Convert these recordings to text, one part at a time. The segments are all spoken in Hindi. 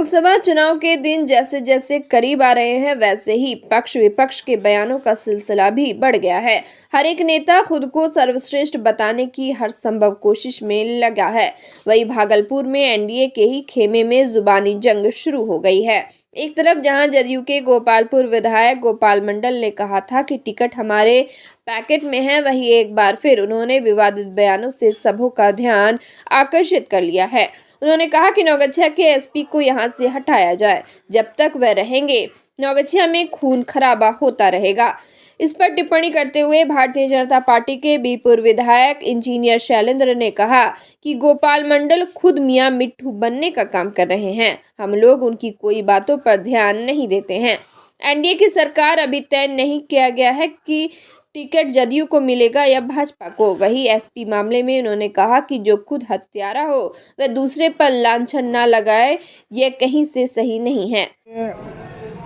लोकसभा चुनाव के दिन जैसे जैसे करीब आ रहे हैं वैसे ही पक्ष विपक्ष के बयानों का सिलसिला भी बढ़ गया है। हर एक नेता खुद को सर्वश्रेष्ठ बताने की हर संभव कोशिश में लगा है। वहीं भागलपुर में एनडीए के ही खेमे में जुबानी जंग शुरू हो गई है। एक तरफ जहां जदयू के गोपालपुर विधायक गोपाल मंडल ने कहा था कि टिकट हमारे पैकेट में है, वहीं एक बार फिर उन्होंने विवादित बयानों से सबों का ध्यान आकर्षित कर लिया है। उन्होंने कहा कि नौगछिया के एसपी को यहां से हटाया जाए, जब तक वह रहेंगे नौगछिया में खून खराबा होता रहेगा। इस पर टिप्पणी करते हुए भारतीय जनता पार्टी के बीरपुर विधायक इंजीनियर शैलेंद्र ने कहा कि गोपाल मंडल खुद मियां मिट्ठू बनने का काम कर रहे हैं। हम लोग उनकी कोई बातों पर ध्यान नहीं देते हैं। एनडीए की सरकार अभी तय नहीं किया गया है कि टिकट जदयू को मिलेगा या भाजपा को। वही एसपी मामले में उन्होंने कहा कि जो खुद हत्यारा हो वह दूसरे पर लांछन न लगाए, यह कहीं से सही नहीं है।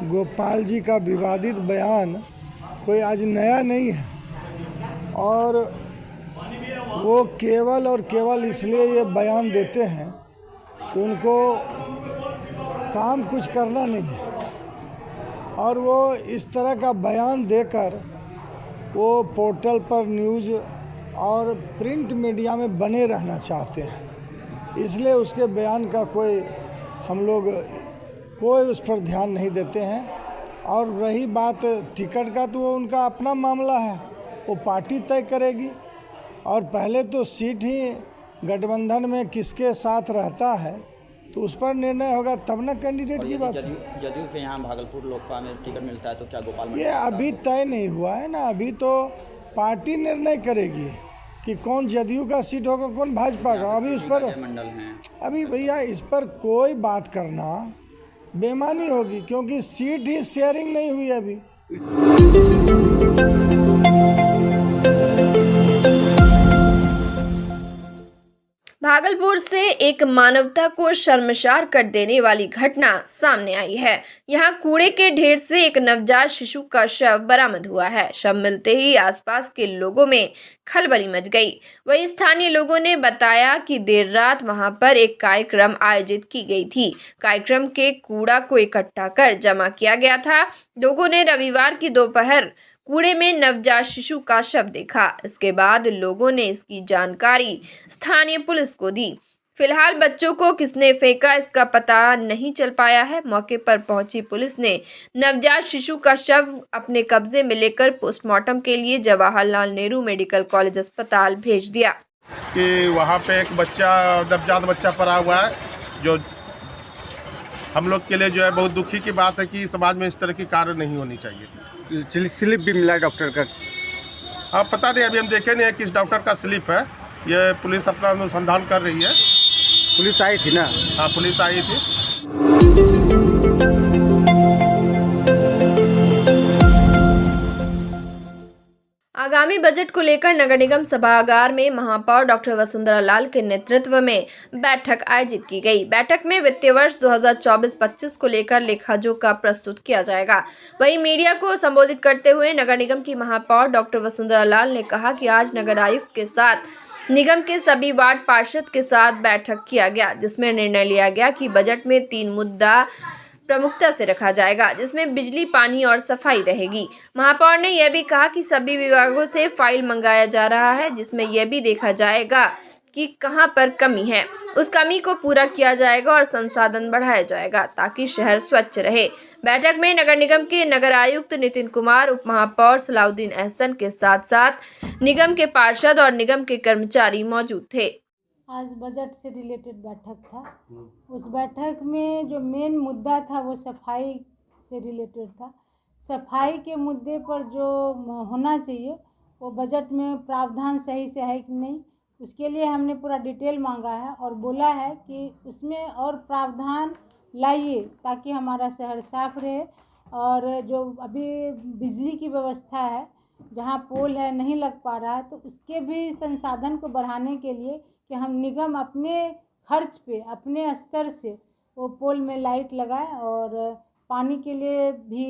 गोपाल जी का विवादित बयान कोई आज नया नहीं है और वो केवल और केवल इसलिए ये बयान देते हैं कि उनको काम कुछ करना नहीं है और वो इस तरह का बयान देकर वो पोर्टल पर न्यूज़ और प्रिंट मीडिया में बने रहना चाहते हैं। इसलिए उसके बयान का हम लोग कोई उस पर ध्यान नहीं देते हैं। और रही बात टिकट का, तो वो उनका अपना मामला है, वो पार्टी तय करेगी। और पहले तो सीट ही गठबंधन में किसके साथ रहता है तो उस पर निर्णय होगा, तब ना कैंडिडेट की बात। जदयू से यहाँ भागलपुर लोकसभा में टिकट मिलता है तो क्या गोपाल ये अभी तय नहीं हुआ है ना, अभी तो पार्टी निर्णय करेगी कि कौन जदयू का सीट होगा, कौन भाजपा का। अभी उस पर मंडल हैं, अभी भैया इस पर कोई बात करना बेईमानी होगी, क्योंकि सीट ही शेयरिंग नहीं हुई अभी। भागलपुर से एक मानवता को शर्मसार कर देने वाली घटना सामने आई है। यहां कूड़े के ढेर से एक नवजात शिशु का शव बरामद हुआ है। शव मिलते ही आसपास के लोगों में खलबली मच गई। वहीं स्थानीय लोगों ने बताया कि देर रात वहां पर एक कार्यक्रम आयोजित की गई थी। कार्यक्रम के कूड़ा को इकट्ठा कर जमा किया गया था। लोगों ने रविवार की दोपहर कूड़े में नवजात शिशु का शव देखा। इसके बाद लोगों ने इसकी जानकारी स्थानीय पुलिस को दी। फिलहाल बच्चों को किसने फेंका इसका पता नहीं चल पाया है। मौके पर पहुंची पुलिस ने नवजात शिशु का शव अपने कब्जे में लेकर पोस्टमार्टम के लिए जवाहरलाल नेहरू मेडिकल कॉलेज अस्पताल भेज दिया। कि वहाँ पे एक नवजात बच्चा पड़ा हुआ है, जो हम लोग के लिए जो है बहुत दुखी की बात है कि समाज में इस तरह की कार्य नहीं होनी चाहिए थी। स्लिप भी मिला डॉक्टर का, हाँ पता नहीं, अभी हम देखे नहीं है किस डॉक्टर का स्लिप है। ये पुलिस अपना अनुसंधान कर रही है। पुलिस आई थी ना? हाँ पुलिस आई थी। आगामी बजट को लेकर नगर निगम सभागार में महापौर डॉक्टर वसुंधरा लाल के नेतृत्व में बैठक आयोजित की गई। बैठक में वित्तीय वर्ष 2024-25 को लेकर लेखा जोखा प्रस्तुत किया जाएगा। वहीं मीडिया को संबोधित करते हुए नगर निगम की महापौर डॉक्टर वसुंधरा लाल ने कहा कि आज नगर आयुक्त के साथ निगम के सभी वार्ड पार्षद के साथ बैठक किया गया, जिसमें निर्णय लिया गया कि बजट में 3 मुद्दा प्रमुखता से रखा जाएगा, जिसमें बिजली, पानी और सफाई रहेगी। महापौर ने यह भी कहा कि सभी विभागों से फाइल मंगाया जा रहा है, जिसमें यह भी देखा जाएगा कि कहां पर कमी है, उस कमी को पूरा किया जाएगा और संसाधन बढ़ाया जाएगा ताकि शहर स्वच्छ रहे। बैठक में नगर निगम के नगर आयुक्त नितिन कुमार, उप महापौर सलाउद्दीन एहसन के साथ साथ निगम के पार्षद और निगम के कर्मचारी मौजूद थे। आज बजट से रिलेटेड बैठक था। उस बैठक में जो मेन मुद्दा था वो सफाई से रिलेटेड था। सफाई के मुद्दे पर जो होना चाहिए वो बजट में प्रावधान सही से है कि नहीं, उसके लिए हमने पूरा डिटेल मांगा है और बोला है कि उसमें और प्रावधान लाइए ताकि हमारा शहर साफ रहे। और जो अभी बिजली की व्यवस्था है, जहाँ पोल है नहीं लग पा रहा है, तो उसके भी संसाधन को बढ़ाने के लिए कि हम निगम अपने खर्च पे, अपने स्तर से वो पोल में लाइट लगाए और पानी के लिए भी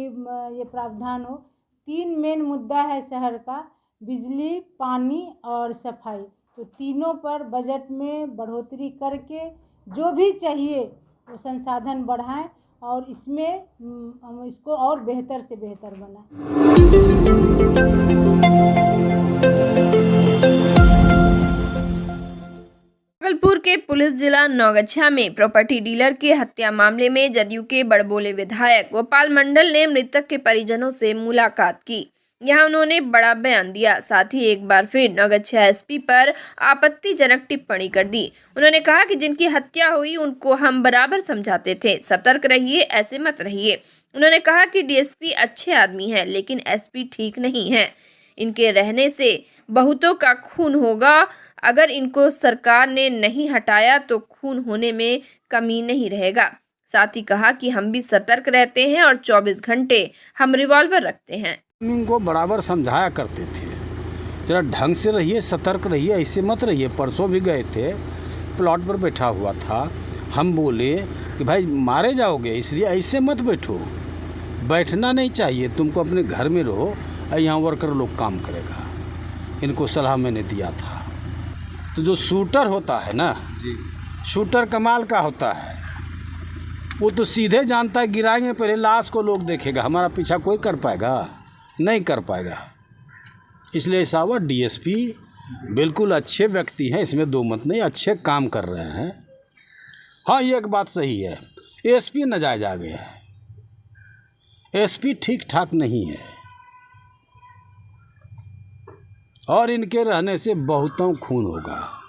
ये प्रावधान हो। 3 मेन मुद्दा है शहर का, बिजली, पानी और सफाई। तो तीनों पर बजट में बढ़ोतरी करके जो भी चाहिए वो संसाधन बढ़ाएं और इसमें हम इसको और बेहतर से बेहतर बनाएं। भागलपुर के पुलिस जिला नौगछिया में प्रॉपर्टी डीलर के हत्या मामले में जदयू के बड़बोले विधायक गोपाल मंडल ने मृतक के परिजनों से मुलाकात की। यहां उन्होंने बड़ा बयान दिया, साथ ही एक बार फिर नौगछिया एसपी पर आपत्तिजनक टिप्पणी कर दी। उन्होंने कहा कि जिनकी हत्या हुई उनको हम बराबर समझाते थे, सतर्क रहिए, ऐसे मत रहिए। उन्होंने कहा कि डीएसपी अच्छे आदमी हैं, लेकिन एसपी ठीक नहीं है। इनके रहने से बहुतों का खून होगा। अगर इनको सरकार ने नहीं हटाया तो खून होने में कमी नहीं रहेगा। साथ ही कहा कि हम भी सतर्क रहते हैं और 24 घंटे हम रिवॉल्वर रखते हैं। इनको बराबर समझाया करते थे, जरा ढंग से रहिए, सतर्क रहिए, ऐसे मत रहिए। परसों भी गए थे, प्लॉट पर बैठा हुआ था, हम बोले कि भाई मारे जाओगे, इसलिए ऐसे मत बैठो, बैठना नहीं चाहिए, तुमको अपने घर में रहो, यहाँ वर्कर लोग काम करेगा। इनको सलाह मैंने दिया था। तो जो शूटर होता है ना जी, शूटर कमाल का होता है, वो तो सीधे जानता है गिराएंगे पहले लाश को लोग देखेगा, हमारा पीछा कोई कर पाएगा? नहीं कर पाएगा। इसलिए साहब डीएसपी बिल्कुल अच्छे व्यक्ति हैं, इसमें दो मत नहीं, अच्छे काम कर रहे हैं। हाँ, ये एक बात सही है, एसपी नाजायज आ गया है, एसपी ठीक ठाक नहीं है और इनके रहने से बहुतों खून होगा।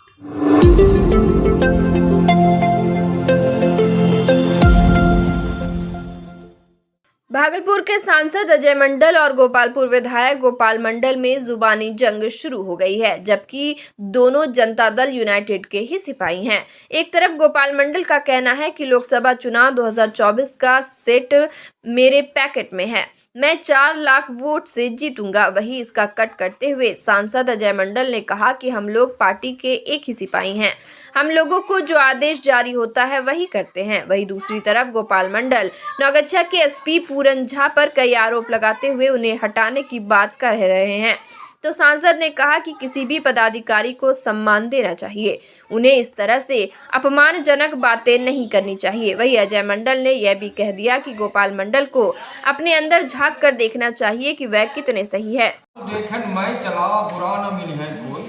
भागलपुर के सांसद अजय मंडल और गोपालपुर विधायक गोपाल मंडल में जुबानी जंग शुरू हो गई है, जबकि दोनों जनता दल यूनाइटेड के ही सिपाही हैं। एक तरफ गोपाल मंडल का कहना है कि लोकसभा चुनाव 2024 का सेट मेरे पैकेट में है, मैं 4 लाख वोट से जीतूंगा। वहीं इसका कट करते हुए सांसद अजय मंडल ने कहा कि हम लोग पार्टी के एक ही सिपाही हैं, हम लोगों को जो आदेश जारी होता है वही करते हैं। वहीं दूसरी तरफ गोपाल मंडल नौगछिया के एसपी पूरन झा पर कई आरोप लगाते हुए उन्हें हटाने की बात कर रहे हैं। तो सांसद ने कहा कि किसी भी पदाधिकारी को सम्मान देना चाहिए, उन्हें इस तरह से अपमानजनक बातें नहीं करनी चाहिए। वहीं अजय मंडल ने यह भी कह दिया कि गोपाल मंडल को अपने अंदर झांक कर देखना चाहिए कि वह कितने सही है। देखन मैं चला बुरा न मिली है कोई,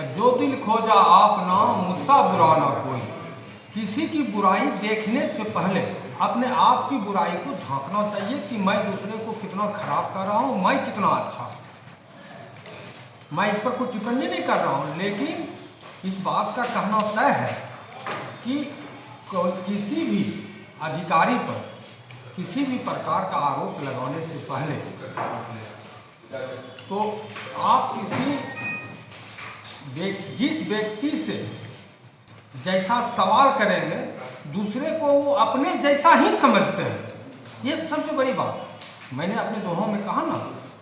जो दिल खोजा आप ना मुझसा बुरा ना कोई। किसी की बुराई देखने से पहले अपने आप की बुराई को झांकना चाहिए कि मैं दूसरे को कितना खराब कर रहा हूँ, मैं कितना अच्छा। मैं इस पर कोई टिप्पणी नहीं कर रहा हूँ, लेकिन इस बात का कहना तय है कि किसी भी अधिकारी पर किसी भी प्रकार का आरोप लगाने से पहले तो आप जिस व्यक्ति से जैसा सवाल करेंगे दूसरे को वो अपने जैसा ही समझते हैं। ये सबसे बड़ी बात मैंने अपने दोहों में कहा ना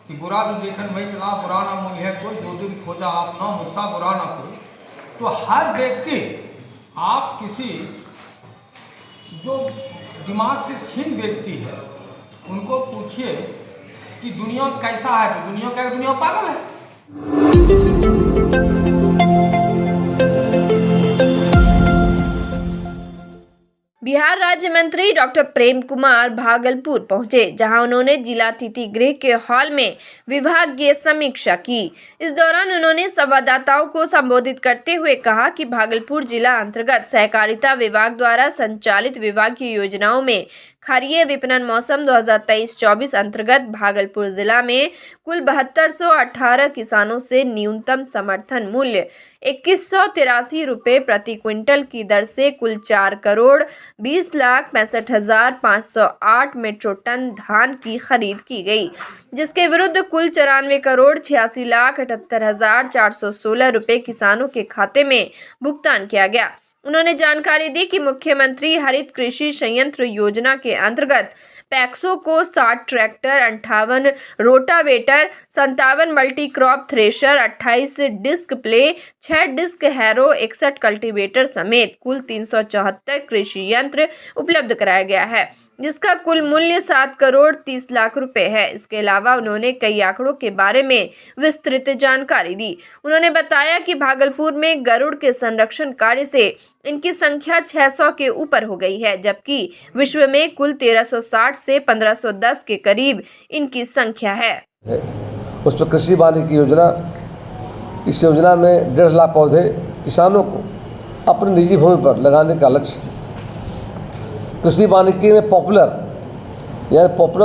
कि बुरा जो देखन मैं चला बुरा ना मुझे है कोई, जो दिल खोजा आप ना मुझसा बुरा ना कोई। तो हर व्यक्ति आप किसी जो दिमाग से छीन व्यक्ति है उनको पूछिए कि दुनिया कैसा है, तो दुनिया क्या, दुनिया पागल है। बिहार राज्य मंत्री डॉक्टर प्रेम कुमार भागलपुर पहुंचे, जहां उन्होंने जिला अतिथि गृह के हॉल में विभागीय समीक्षा की। इस दौरान उन्होंने संवाददाताओं को संबोधित करते हुए कहा कि भागलपुर जिला अंतर्गत सहकारिता विभाग द्वारा संचालित विभागीय योजनाओं में खरीफ विपणन मौसम 2023-24 अंतर्गत भागलपुर जिला में कुल 7218 किसानों से न्यूनतम समर्थन मूल्य 2183 रुपये प्रति क्विंटल की दर से कुल 4,20,65,508 मेट्रिक टन धान की खरीद की गई, जिसके विरुद्ध कुल 94,86,78,416 रुपये किसानों के खाते में भुगतान किया गया। उन्होंने जानकारी दी कि मुख्यमंत्री हरित कृषि संयंत्र योजना के अंतर्गत पैक्सो को 60 tractor, 58 rotavator, 57 multi crop thresher, 28 disc प्ले, 6 डिस्क हैरो, 61 कल्टीवेटर समेत कुल 374 कृषि यंत्र उपलब्ध कराया गया है। जिसका कुल मूल्य 7 करोड़ 30 लाख रुपए है। इसके अलावा उन्होंने कई आंकड़ों के बारे में विस्तृत जानकारी दी। उन्होंने बताया कि भागलपुर में गरुड़ के संरक्षण कार्य से इनकी संख्या 600 के ऊपर हो गई है, जबकि विश्व में कुल 1360 से 1510 के करीब इनकी संख्या है। उस पर कृषि वानिकी योजना, इस योजना में 1.5 लाख पौधे किसानों को अपनी निजी भूमि पर लगाने का लक्ष्य। कृषि वानिकी में पॉपुलर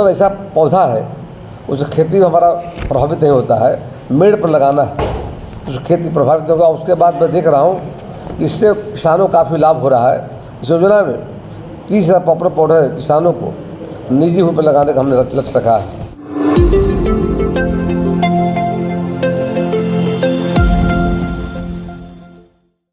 ऐसा पौधा है उसे खेती में हमारा प्रभावित नहीं होता है, मेड़ पर लगाना है तो खेती प्रभावित होगा। उसके बाद मैं देख रहा हूँ कि इससे किसानों को काफ़ी लाभ हो रहा है। इस योजना में 30,000 पॉपुलर पौधे किसानों को निजी भूमि पर लगाने का हमने लक्ष्य रखा है।